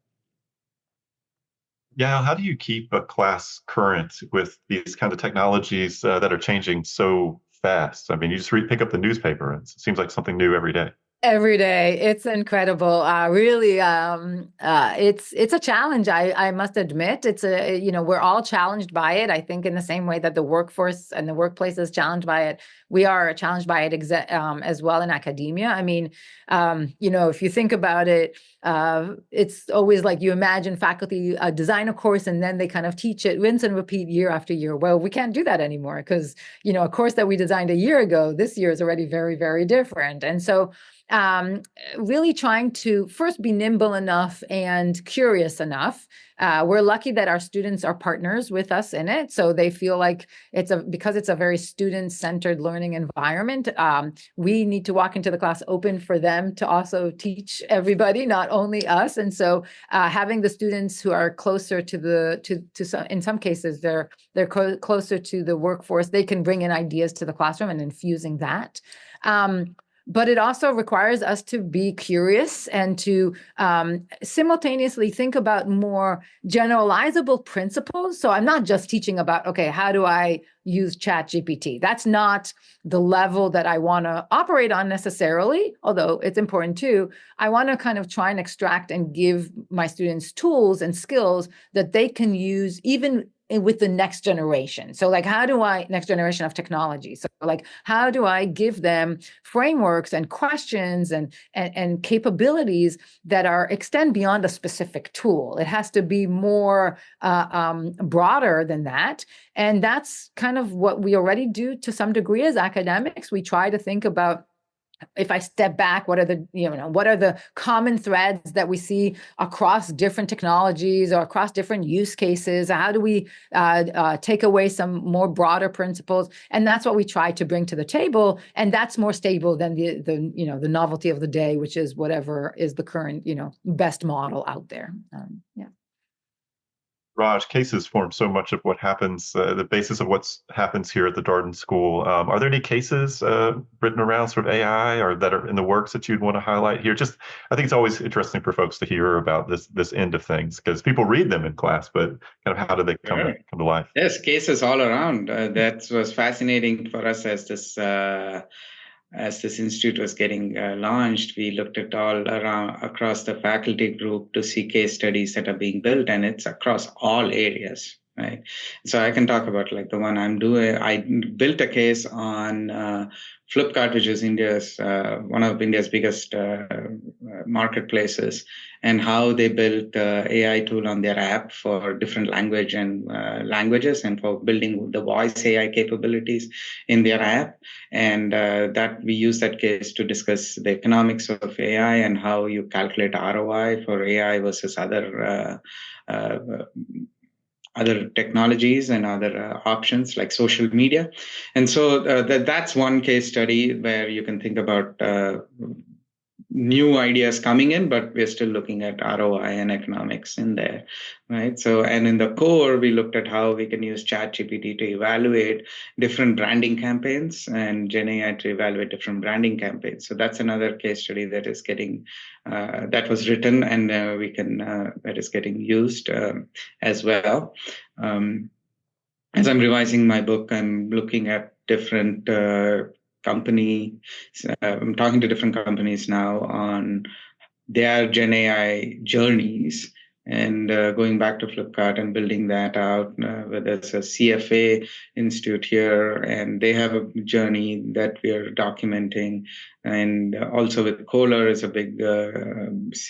A: Yeah, how do you keep a class current with these kind of technologies that are changing so fast? I mean, you just pick up the newspaper, and it seems like something new every day.
B: Every day. It's incredible. Really, it's a challenge. I must admit, we're all challenged by it. I think in the same way that the workforce and the workplace is challenged by it, we are challenged by it as well in academia. I mean, if you think about it, it's always like you imagine faculty design a course and then they kind of teach it, rinse and repeat year after year. Well, we can't do that anymore because, a course that we designed a year ago, this year is already very, very different. And so um, really trying to first be nimble enough and curious enough. We're lucky that our students are partners with us in it, so they feel like because it's a very student-centered learning environment. We need to walk into the class open for them to also teach everybody, not only us. And so having the students who are closer to some, in some cases they're closer to the workforce, they can bring in ideas to the classroom and infusing that. But it also requires us to be curious and to simultaneously think about more generalizable principles. So I'm not just teaching about, okay, how do I use ChatGPT? That's not the level that I want to operate on necessarily, although it's important too. I want to kind of try and extract and give my students tools and skills that they can use even with the next generation. So like, next generation of technology. So like, how do I give them frameworks and questions and capabilities that extend beyond a specific tool? It has to be more broader than that. And that's kind of what we already do to some degree as academics. We try to think about, if I step back, what are the common threads that we see across different technologies or across different use cases? How do we take away some more broader principles? And that's what we try to bring to the table. And that's more stable than the novelty of the day, which is whatever is the current best model out there. Yeah.
A: Raj, cases form so much of what happens, the basis of what happens here at the Darden School. Are there any cases written around sort of AI or that are in the works that you'd want to highlight here? Just, I think it's always interesting for folks to hear about this end of things because people read them in class, but kind of how do they come to life?
C: Yes, cases all around. That was fascinating for us as this institute was getting launched. We looked at all around across the faculty group to see case studies that are being built, and it's across all areas, right? So I can talk about like the one I'm doing. I built a case on Flipkart, which is one of India's biggest marketplaces, and how they built AI tool on their app for different languages and for building the voice AI capabilities in their app. And that we use that case to discuss the economics of AI and how you calculate ROI for AI versus other technologies and other options like social media. And so that's one case study where you can think about new ideas coming in, but we're still looking at ROI and economics in there, right? So, and in the core, we looked at how we can use ChatGPT to evaluate different branding campaigns and GenAI to evaluate different branding campaigns. So that's another case study that is getting, that was written and that is getting used as well. As I'm revising my book, I'm looking at different I'm talking to different companies now on their Gen AI journeys and going back to Flipkart and building that out. Whether it's a CFA institute here, and they have a journey that we are documenting. And also with Kohler is a big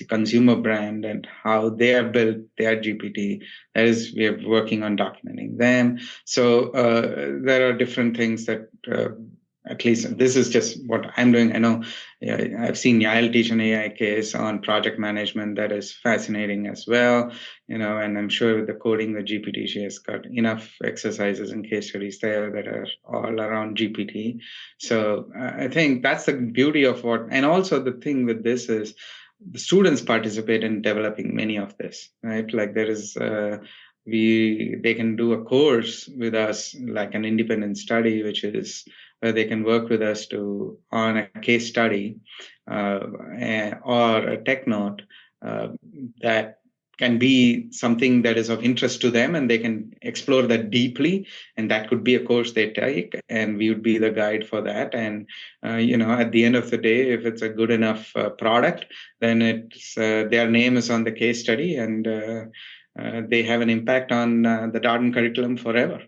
C: consumer brand and how they have built their GPT. That is, we are working on documenting them. So there are different things that at least this is just what I'm doing. I know I've seen Yael teach an AI case on project management that is fascinating as well, and I'm sure with the coding the GPT, she has got enough exercises and case studies there that are all around GPT. So I think that's the beauty of and also the thing with this is the students participate in developing many of this, right? Like there is, they can do a course with us, like an independent study, which is where they can work with us on a case study or a tech note that can be something that is of interest to them, and they can explore that deeply. And that could be a course they take, and we would be the guide for that. And at the end of the day, if it's a good enough product, then it's their name is on the case study, and they have an impact on the Darden curriculum forever.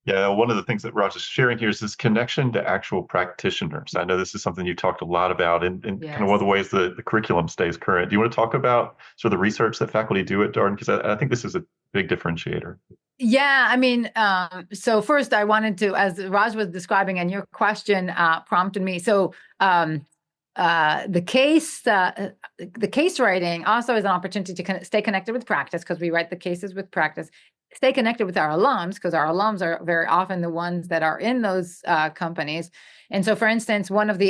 A: Yeah, one of the things that Raj is sharing here is this connection to actual practitioners. I know this is something you talked a lot about and
B: Yes.
A: kind of one of the ways the curriculum stays current. Do you want to talk about sort of the research that faculty do at Darden? Because I think this is a big differentiator.
B: Yeah, I mean, so first I wanted to, as Raj was describing, and your question prompted me. So the case writing also is an opportunity to stay connected with practice, because we write the cases with practice. Stay connected with our alums, because our alums are very often the ones that are in those companies. And so, for instance, one of the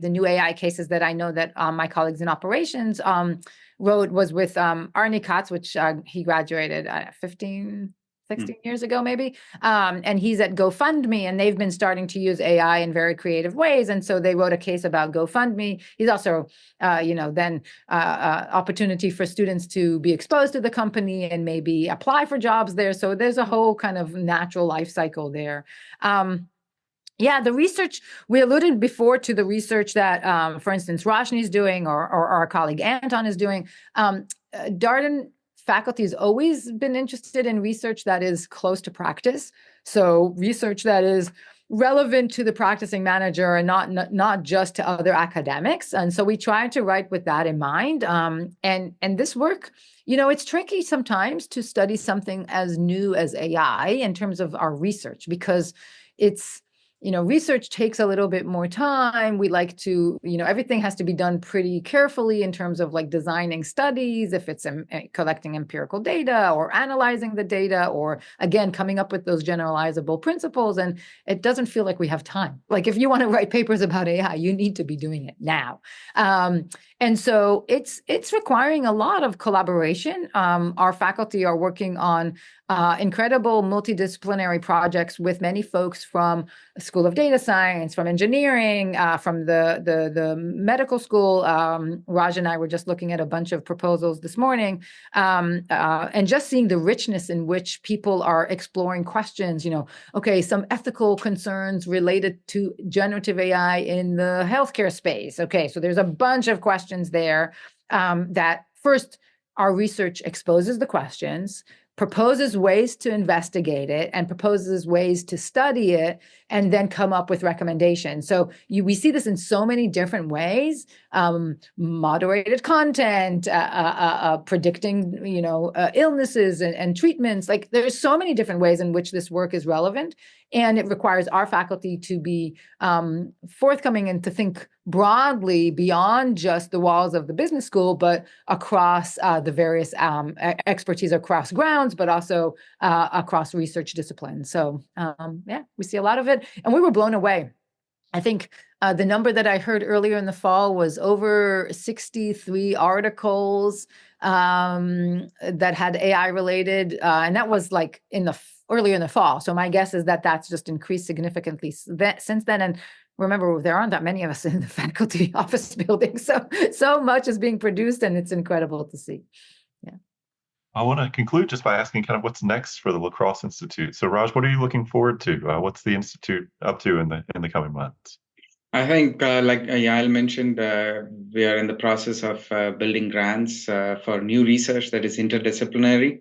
B: new AI cases that I know that my colleagues in operations wrote was with Arnie Katz, which he graduated 15, 16 years ago, maybe. And he's at GoFundMe, and they've been starting to use AI in very creative ways. And so they wrote a case about GoFundMe. He's also, then opportunity for students to be exposed to the company and maybe apply for jobs there. So there's a whole kind of natural life cycle there. Yeah, the research, we alluded before to the research that, for instance, Roshni is doing, or our colleague Anton is doing. Darden faculty has always been interested in research that is close to practice. So research that is relevant to the practicing manager and not just to other academics. And so we try to write with that in mind. And this work, it's tricky sometimes to study something as new as AI in terms of our research, because it's, research takes a little bit more time. We like to, everything has to be done pretty carefully in terms of like designing studies, if it's collecting empirical data or analyzing the data, or again, coming up with those generalizable principles. And it doesn't feel like we have time. Like if you want to write papers about AI, you need to be doing it now. And so it's requiring a lot of collaboration. Our faculty are working on incredible multidisciplinary projects with many folks from School of Data Science, from engineering, from the medical school. Raj and I were just looking at a bunch of proposals this morning, and just seeing the richness in which people are exploring questions, okay, some ethical concerns related to generative AI in the healthcare space. Okay, so there's a bunch of questions there that first, our research exposes the questions, proposes ways to investigate it, and proposes ways to study it, and then come up with recommendations. So we see this in so many different ways: moderated content, predicting, illnesses and treatments. Like there's so many different ways in which this work is relevant, and it requires our faculty to be forthcoming and to think broadly beyond just the walls of the business school, but across the various expertise across grounds, but also across research disciplines. So yeah, we see a lot of it, and we were blown away. I think the number that I heard earlier in the fall was over 63 articles that had AI related, and that was like earlier in the fall. So my guess is that that's just increased significantly since then. And remember, there aren't that many of us in the faculty office building, so much is being produced, and it's incredible to see. Yeah.
A: I want to conclude just by asking kind of what's next for the LaCross Institute. So Raj, what are you looking forward to? What's the Institute up to in the coming months?
C: I think, like Yael mentioned, we are in the process of building grants for new research that is interdisciplinary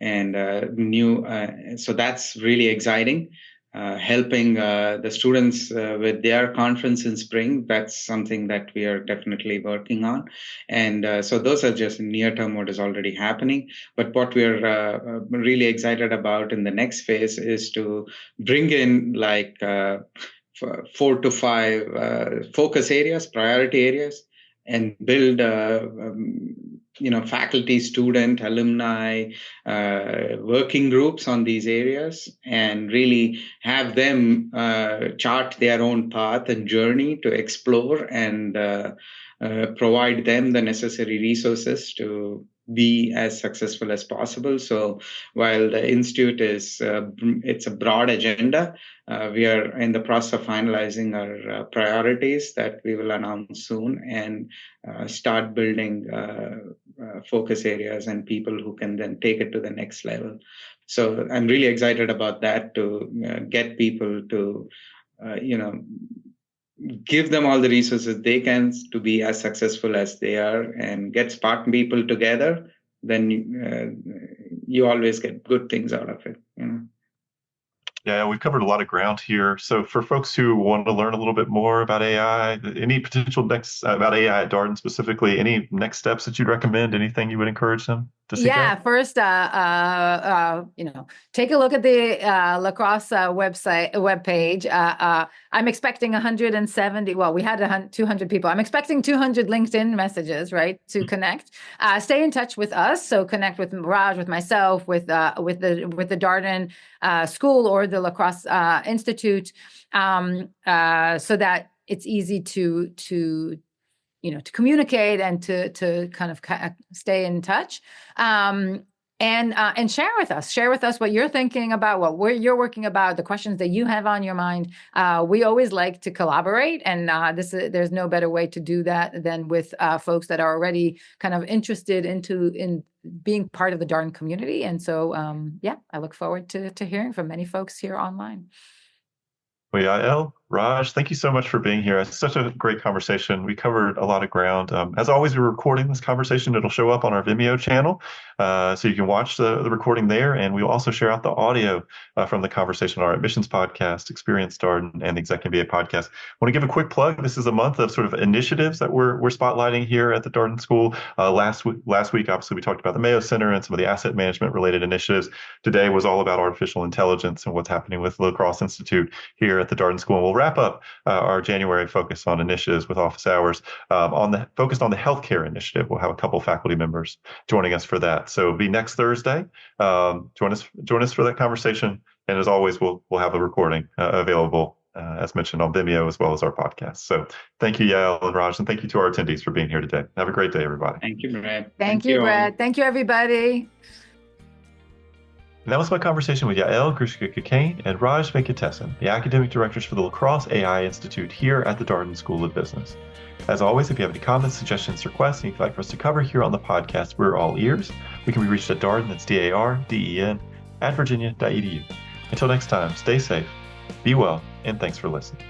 C: and so that's really exciting. Helping the students with their conference in spring, that's something that we are definitely working on. And so those are just near term what is already happening. But what we're really excited about in the next phase is to bring in 4 to 5 focus areas, priority areas, and build faculty, student, alumni working groups on these areas, and really have them chart their own path and journey to explore, and provide them the necessary resources to be as successful as possible. So while the Institute is, it's a broad agenda, we are in the process of finalizing our priorities that we will announce soon, and start building focus areas and people who can then take it to the next level. So I'm really excited about that, to get people to, give them all the resources they can to be as successful as they are, and get smart people together. Then you always get good things out of it.
A: Yeah, we've covered a lot of ground here. So for folks who want to learn a little bit more about AI, any potential about AI at Darden specifically, any next steps that you'd recommend, anything you would encourage them? to see that?
B: First, take a look at the LaCross webpage. I'm expecting 170. Well, we had 200 people. I'm expecting 200 LinkedIn messages, right, to connect. Stay in touch with us. So connect with Raj, with myself, with the Darden School or the LaCrosse Institute, so that it's easy to communicate and to kind of stay in touch, and share with us what you're thinking about, what you're working about, the questions that you have on your mind. We always like to collaborate, and there's no better way to do that than with folks that are already kind of interested in being part of the Darden community. And so, I look forward to hearing from many folks here online.
A: Well, Yael, Raj, thank you so much for being here. It's such a great conversation. We covered a lot of ground. As always, we're recording this conversation. It'll show up on our Vimeo channel, so you can watch the recording there. And we'll also share out the audio from the conversation on our Admissions podcast, Experience Darden, and the ExecMBA podcast. I want to give a quick plug. This is a month of sort of initiatives that we're spotlighting here at the Darden School. Last week, obviously, we talked about the Mayo Center and some of the asset management related initiatives. Today was all about artificial intelligence and what's happening with LaCrosse Institute here at the Darden School. And we'll wrap up our January focus on initiatives with office hours focused on the healthcare initiative. We'll have a couple faculty members joining us for that. So it'll be next Thursday. Join us for that conversation. And as always, we'll have a recording available, as mentioned, on Vimeo as well as our podcast. So thank you, Yael and Raj, and thank you to our attendees for being here today. Have a great day, everybody.
C: Thank you, Brett.
B: Thank you, Brett. Thank you, everybody.
A: And that was my conversation with Yael Grushka-Kane and Raj Venkatesan, the academic directors for the LaCrosse AI Institute here at the Darden School of Business. As always, if you have any comments, suggestions, requests, and you'd like for us to cover here on the podcast, we're all ears. We can be reached at Darden, that's DARDEN, @virginia.edu. Until next time, stay safe, be well, and thanks for listening.